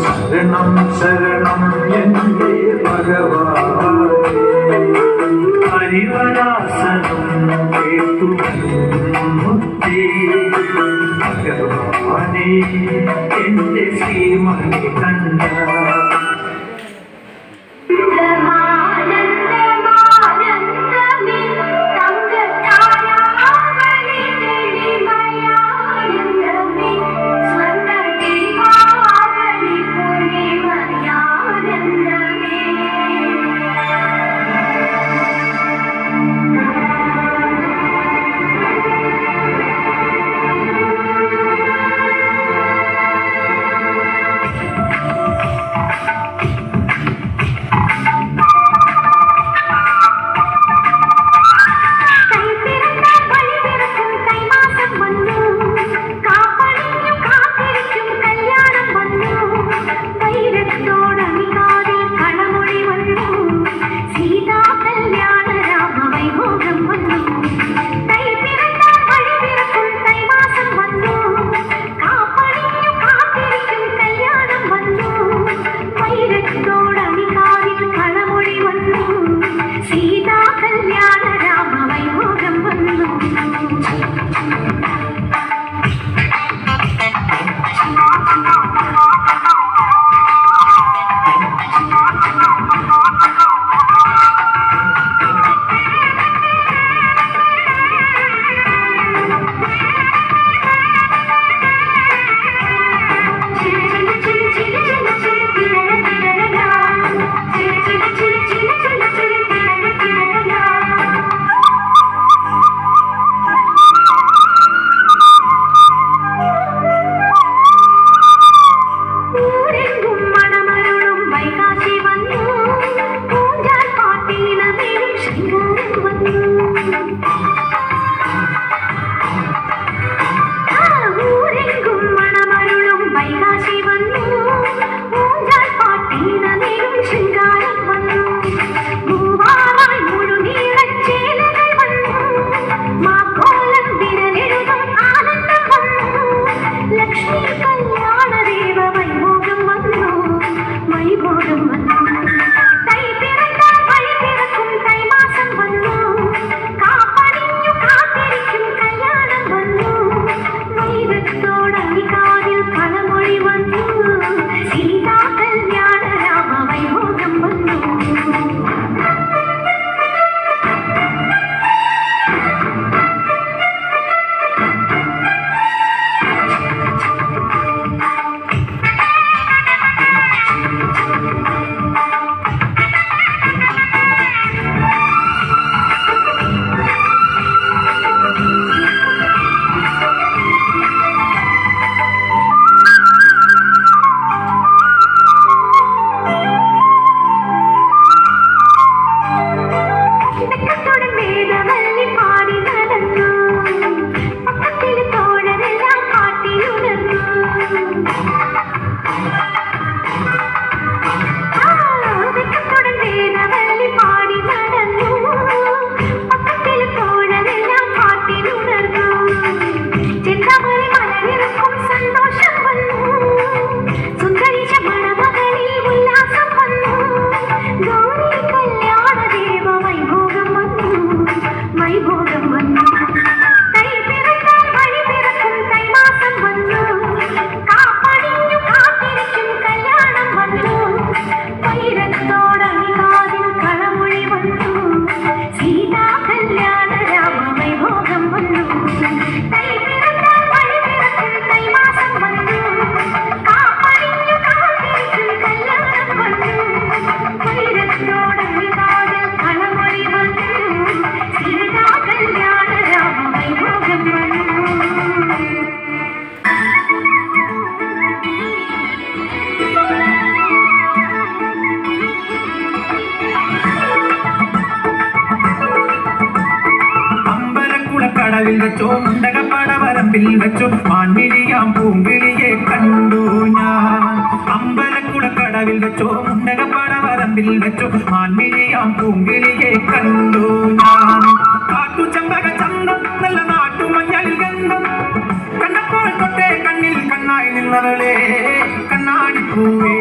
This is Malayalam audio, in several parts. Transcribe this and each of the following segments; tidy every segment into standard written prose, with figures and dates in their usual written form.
சரணம் சரணம் என்றே பகவானே ஹரிவராசனம் கேட்டு முக்தி பகவானே எന്റെ ശ്രീമണി കണ്ട കടവിൽ വെച്ചോ മുണ്ടകപ്പടവരമ്പിൽ വെച്ചോ മാൻമിഴിയാം പൂങ്കിളിയെ കണ്ടു ഞാൻ. അമ്പലക്കുളക്കടവിൽ വെച്ചോ മുണ്ടകപ്പടവരമ്പിൽ വെച്ചോ മാൻമിഴിയാം പൂങ്കിളിയെ കണ്ടു ഞാൻ. കാട്ടുചമ്പക ചന്തം നല്ല നാട്ടുമഞ്ഞളിൽ ഗന്ധം കണ്ടപ്പോൾ തൊട്ടേ കണ്ണിൽ കണ്ണായി നിന്നവളെ കണ്ണാടി കണ്ണാടിപ്പൂവേ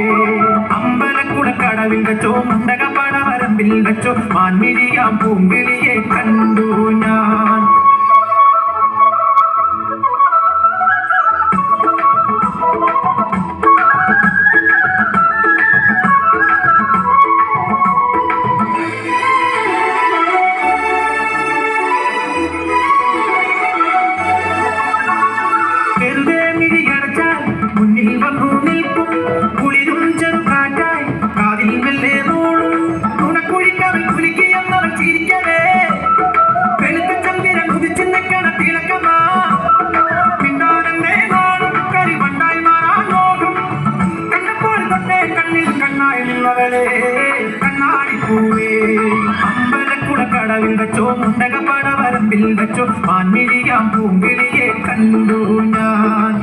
അമ്പലക്കുളക്കടവിൽ വെച്ചോ മുണ്ടകപ്പടവരമ്പിൽ വെച്ചോ മാൻമിഴിയാം പൂങ്കിളിയെ കണ്ടു ഞാൻ. വെറുതെ മിഴിയടച്ചാൽ മുന്നിൽ വന്നു നിൽക്കും കുളിരും ചെറുകാറ്റായി കാതിൽ മെല്ലെ നോളും നുണക്കുഴിക്കവൻ കുലുക്കിയെന്നവൻ ചിരിക്കവേ വെളുത്ത ചന്ദ്രൻ ഉദിച്ചു നിൽക്കണ തിളക്കമാ പിന്നാരന്റെ നാടും കരിവണ്ടായി മാറാൻ നോക്കും കണ്ടപ്പോൾ തൊട്ടേ കണ്ണിൽ കണ്ണായി നിന്നവളെ കണ്ണാടിപ്പൂവേ അമ്പലക്കുളക്കടവിൽ വെച്ചോ മുണ്ടകപ്പടവരമ്പിൽ വെച്ചോ മാൻമിഴിയാം പൂങ്കിളിയെ കണ്ടു ഞാൻ.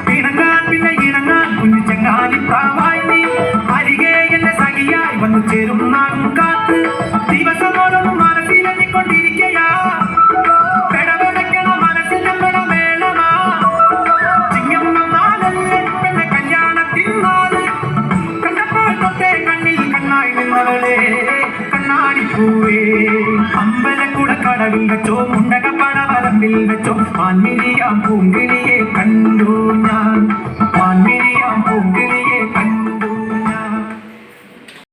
പിണങ്ങാൻ പിന്നെ ഇണങ്ങാൻ കുഞ്ഞു ചങ്ങാലിപ്രാവായി നീ അരികെ എന്നെ സഖിയായി വന്നു ചേരും നാടും കാത്ത് ദിവസമോടൊന്നും മനസ്സിലെത്തിക്കൊണ്ടിരിക്കയാ പെടപെടക്കണ മനസ്സിന്റെ മേളമാ ചിങ്ങം വന്നാലല്ലേ പെണ്ണെ കല്യാണത്തിൻ നാള് കണ്ടപ്പോൾ തൊട്ടേ കണ്ണിൽ കണ്ണായി നിന്നവളെ കണ്ണാടിപ്പൂവേ അമ്പലക്കുളക്കടവിൽ വെച്ചോ മുണ്ടകപ്പടവരമ്പിൽ വെച്ചോ മാൻമിഴിയാം പൂങ്കിളിയെ കണ്ടു ഞാൻ. മാൻമിഴിയാം പൂങ്കിളിയെ